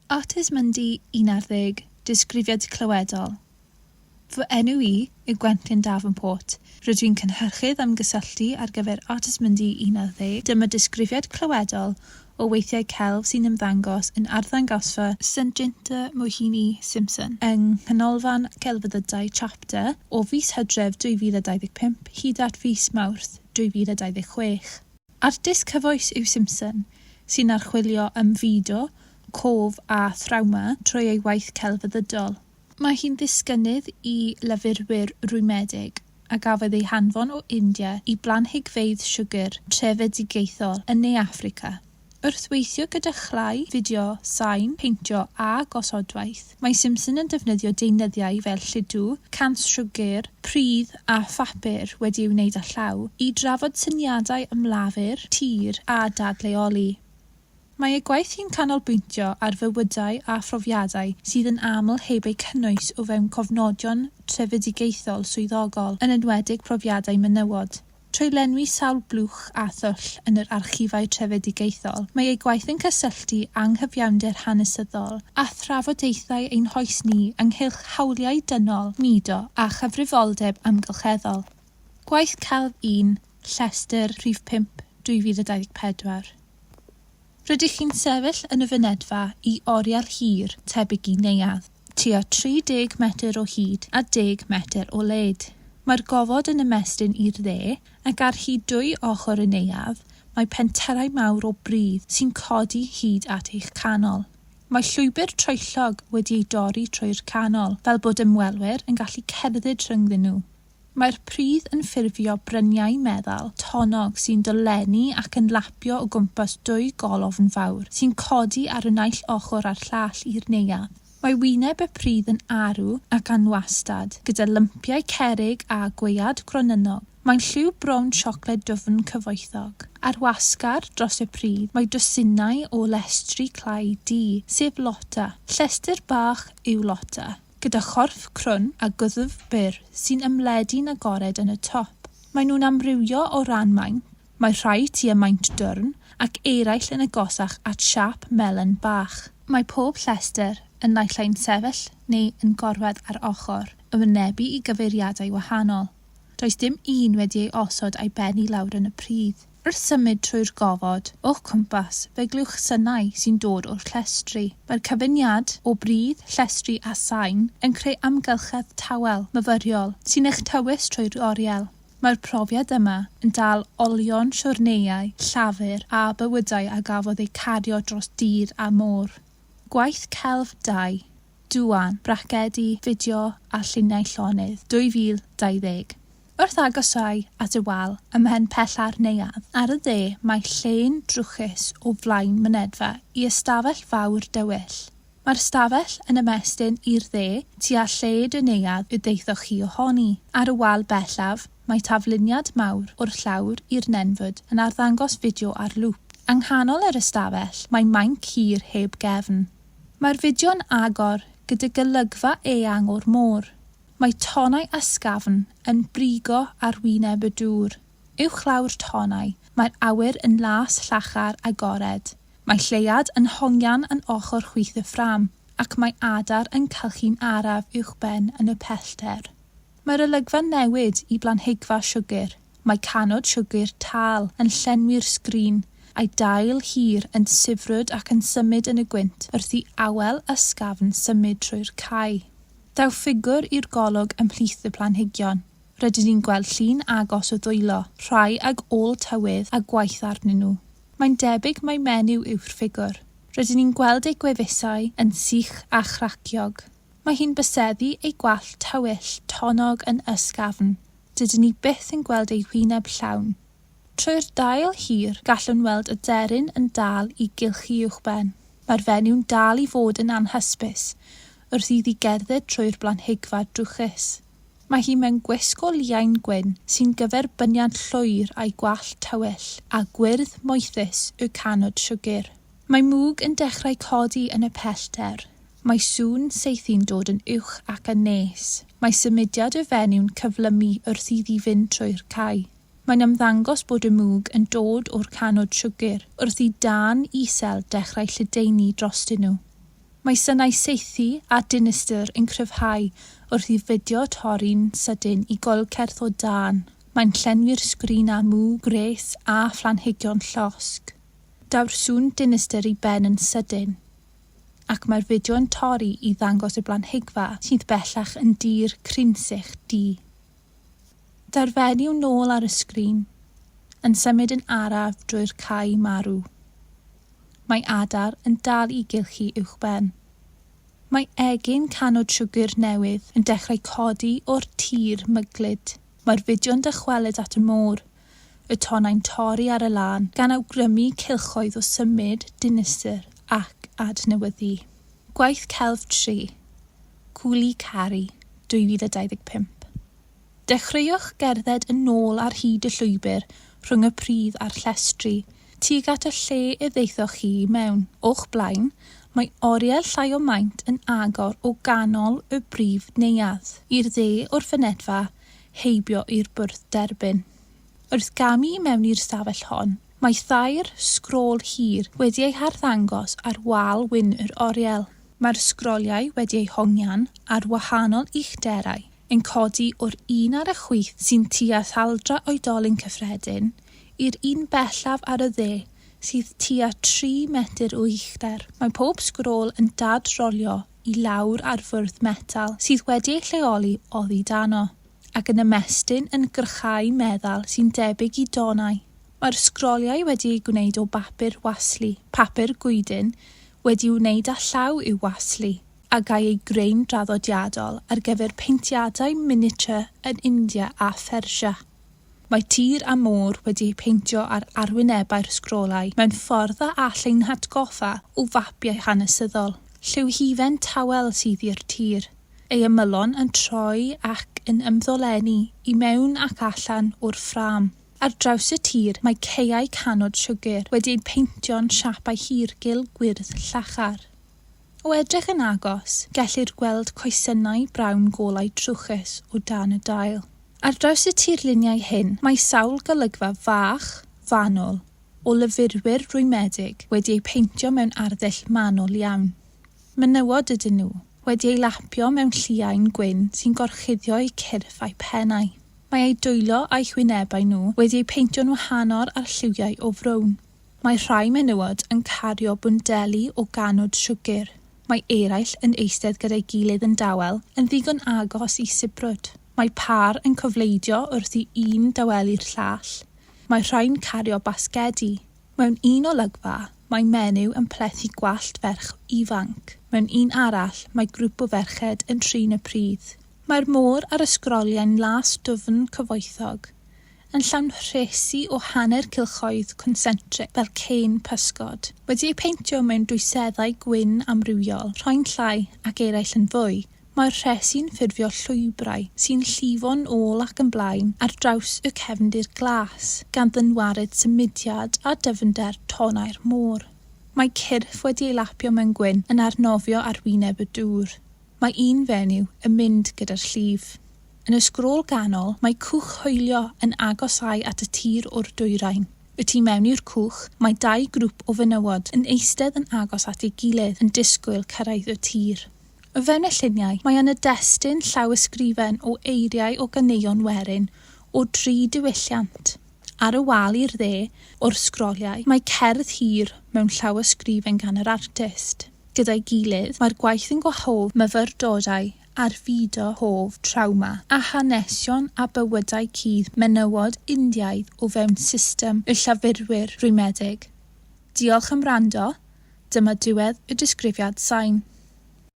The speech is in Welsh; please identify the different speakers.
Speaker 1: Artist Mundi 11, Disgrifiad clywedol. Fy enw I yw Gwenllyn Davenport. Rydw i'n cynhyrchydd am gysylltu ar gyfer Artist Mundi 11. Dyma disgrifiad clywedol o weithiau celf sy'n ymddangos yn arddangosfa Sancintya Mohini Simpson yng Nghanolfan Celfyddydau Chapter o fis Hydref 2025 hyd at fis Mawrth 2026. Artist cyfoes yw Simpson sy'n archwilio am fideo, cof a thrawma trwy ei waith celfyddydol. Mae hi'n ddisgynydd i lyfrwyr rwymedig a gafodd ei hanfon o India i blanhigfeydd siwgr trefedigaethol yn Ne Affrica. Wrth weithio gyda chlai, fideo, sain, peintio a gosodwaith, mae Simpson yn defnyddio deunyddiau fel lludw, cans siwgr, pridd a phapur wedi'i wneud â llaw i drafod syniadau ymlafur, tir a dadleoli. Mae ei gwaith hi'n canolbwyntio ar fywydau a phrofiadau sydd yn aml heb eu cynnwys o fewn cofnodion trefedigaethol swyddogol, yn enwedig profiadau menywod. Trwy lenwi sawl blwch a thwll yn yr archifau trefedigaethol, mae ei gwaith yn cysylltu anghyfiawnder hanesyddol a thrafodaethau ein hoes ni ynghylch hawliau dynol, mudo a chyfrifoldeb amgylcheddol. Gwaith celf 1, Llestr, Rhif 5, 2024. Rydych chi'n sefyll yn y fynedfa i oriel hir tebyg i neuadd, tua 30 metr o hyd a 10 metr o led. Mae'r gofod yn ymestyn i'r dde ac ar hyd 2 ochr y neuadd, mae penterau mawr o bridd sy'n codi hyd at eich canol. Mae llwybr troellog wedi'i dorri trwy'r canol, fel bod ymwelwyr yn gallu cerdded rhyngddyn nhw. Mae'r pridd yn ffurfio bryniau meddal tonog sy'n dolenni ac yn lapio o gwmpas 2 golofn fawr sy'n codi ar y naill ochr a'r llall i'r neuadd. Mae wyneb y pridd yn arw ac anwastad, gyda lympiau cerrig a gwaead gronynnog. Mae'n lliw brown siocled dwfn cyfoethog. Ar wasgar dros y pridd mae dwsinau o lestri clai du, sef lota. Llestr bach yw lota, gyda chorff crwn a gwddf byr sy'n ymledu'n agored yn y top. Mae nhw'n amrywio o ran maint, mae rhai tua maint dwrn ac eraill yn agosach at siap melyn bach. Mae pob llestr yn naill ai'n sefyll neu yn gorwedd ar ochr, yn wynebu i gyfeiriadau wahanol. Does dim un wedi ei osod a'i benni lawr yn y pridd. Wrth symud trwy'r gofod, o'ch cwmpas, fe glywch synau sy'n dod o'r llestri. Mae'r cyfyniad o bridd, llestri a sain yn creu amgylchedd tawel, myfyriol, sy'n eich tywys trwy'r oriel. Mae'r profiad yma yn dal olion siwrneuau, llafur a bywydau a gafodd ei cario dros dir a môr. Gwaith celf 2, Dwan, bracedi, fideo a lluniau llonydd, 2020. Wrth agosau at y wal ymhen pella'r neuadd, ar y dde mae lle'n drwchus o flaen mynedfa i ystafell fawr dywyll. Mae'r stafell yn ymestyn i'r dde tua lled y neuadd y deithoch chi ohoni. Ar y wal bellaf mae tafluniad mawr o'r llawr i'r nenfwd yn arddangos fideo ar lŵp. Yng nghanol yr ystafell mae mainc hir heb gefn. Mae'r fideo'n agor gyda golygfa eang o'r môr. Mae tonau ysgafn yn brigo ar wyneb y dŵr. Uwchlaw'r tonau, mae'r awyr yn las llachar agored. Mae lleiad yn hongian yn ochr chwith y ffram, ac mae adar yn cylchu'n araf uwchben yn y pellter. Mae'r olygfa newid i blanhigfa siwgr. Mae canod siwgr tal yn llenwi'r sgrin, a'i dail hir yn sifrwd ac yn symud yn y gwynt wrth i awel ysgafn symud trwy'r cae. Daw ffigwr i'r golwg ymhlith y planhigion. Rydyn ni'n gweld llun agos o ddwylo, rhai ag ôl tywydd a gwaith arnyn nhw. Mae'n debyg mai menyw yw'r ffigwr. Rydyn ni'n gweld ei gwefusau yn sych a chraciog. Mae hi'n byseddu ei gwallt tywyll tonog yn ysgafn. Dydyn ni byth yn gweld ei hwyneb llawn. Trwy'r dail hir gallwn weld y deryn yn dal i gylchu uwchben. Mae'r fenyw'n dal i fod yn anhysbys, wrth iddi gerdded trwy'r blanhigfa drwchus. Mae hi mewn gwisg o liain gwyn sy'n gyferbyniad llwyr a'i gwallt tywyll a gwyrdd moethus yw canod siwgr. Mae mwg yn dechrau codi yn y pellter. Mae sŵn saethu'n dod yn uwch ac yn nes. Mae symudiad y fenyw'n cyflymu wrth iddi fynd trwy'r cae. Mae'n ymddangos bod y mwg yn dod o'r canod siwgr wrth i dan isel dechrau lledaenu drostyn nhw. Mae synau saethu a dinistyr yn cryfhau wrth i fideo torri'n sydyn i golcerth o dan. Mae'n llenwi'r sgrin â mw, gres a phlanhigion llosg. Daw'r sŵn dinistyr i ben yn sydyn, ac mae'r fideo yn torri i ddangos y blanhigfa sydd bellach yn dir crinsych di. Darfenniw nôl ar y sgrin, yn symud yn araf drwy'r cae marw. Mae adar yn dal i gylchu uwchben. Mae egin canod siwgr newydd yn dechrau codi o'r tir myglyd. Mae'r fideo'n dychwelyd at y môr, y tonau'n torri ar y lan, gan awgrymu cylchoedd o symud, dinistyr ac adnewyddu. Gwaith Celf 3, Cwli Cari, 2025. Dechreuwch gerdded yn ôl ar hyd y llwybr rhwng y pridd a'r llestri, tuag at y lle y ddeithoch chi mewn. O'ch blaen, mae oriel llai o maint yn agor o ganol y brif neuadd i'r dde o'r fynedfa heibio i'r bwrdd derbyn. Wrth gamu mewn i'r stafell hon, mae thair sgrôl hir wedi ei harddangos ar wal wyn yr oriel. Mae'r sgroliau wedi eu hongian ar wahanol uchderau yn codi o'r un ar y chwith sy'n tua thaldra oedolyn cyffredin i'r un bellaf ar y dde sydd tua 3 metr o uchder. Mae pob sgrôl yn dadrolio i lawr ar fwrdd metal sydd wedi ei lleoli oddi dano, ac yn ymestyn yn gyrchau meddal sy'n debyg i donau. Mae'r sgroliau wedi ei gwneud o bapur waslu. Papur gwydyn wedi wneud â llaw i'w waslu, a gael ei greu'n draddodiadol ar gyfer peintiadau miniature yn India a Persia. Mae tir a môr wedi ei peintio ar arwynebau'r sgrolau mewn ffordd a allai'n hatgoffa o fapiau hanesyddol. Lliw hufen tawel sydd i'r tir. Ei ymylon yn troi ac yn ymddolenni i mewn ac allan o'r ffram. Ar draws y tir mae caeau canod siwgr wedi ei peintio'n siapau hirgil gwyrdd llachar. O edrych yn agos, gellir gweld coesynau brawn golau trwchus o dan y dail. Ar draws y tirluniau hyn, mae sawl golygfa fach, fanwl, o lyfurwyr rwymedig wedi ei peintio mewn arddull manwl iawn. Menywod ydyn nhw, wedi ei lapio mewn lliain gwyn sy'n gorchuddio eu cyrff a'i pennau. Mae ei dwylo a'i chwynebau nhw wedi ei peintio'n wahanol ar lliwiau o frown. Mae rhai menywod yn cario bwndeli o ganod siwgr. Mae eraill yn eistedd gyda'i gilydd yn dawel yn ddigon agos i sibrwd. Mae par yn cofleidio wrth i un dawelu'r llall. Mae rhai'n cario basgedi. Mewn un olygfa, mae menyw yn plethu gwallt ferch ifanc. Mewn un arall, mae grŵp o ferched yn trin y pridd. Mae'r môr ar y sgroliau'n las dwfn cyfoethog, yn llawn rhesi o hanner cylchoedd concentric fel cen pysgod. Wedi ei peintio mewn dwyseddau gwyn amrywiol, rhoi'n llai ac eraill yn fwy, mae'r rhesi'n ffurfio llwybrau sy'n llifo'n ôl ac yn blaen ar draws y cefndir glas, gan ddynwared symudiad a dyfnder tonau'r môr. Mae cyrff wedi ei lapio mewn gwyn yn arnofio ar wyneb y dŵr. Mae un fenyw yn mynd gyda'r llif. Yn y sgrôl ganol, mae cwch hwylio yn agosau at y tir o'r dwyrain. Y tu mewn i'r cwch, mae 2 grŵp o fenywod yn eistedd yn agos at ei gilydd yn disgwyl cyrraedd y tir. O fewn y lluniau, mae yn y destun llawysgrifen o eiriau o ganeuon werin o 3 diwylliant. Ar y wal i'r dde, o'r sgroliau, mae cerdd hir mewn llawysgrifen gan yr artist. Gyda'i gilydd, mae'r gwaith yn gwahodd myfyrdodau ar fido hof trawma a hanesion a bywydau cudd menywod Indiaidd o fewn system y llafurwyr rwymedig. Diolch am wrando, dyma diwedd y disgrifiad Sain.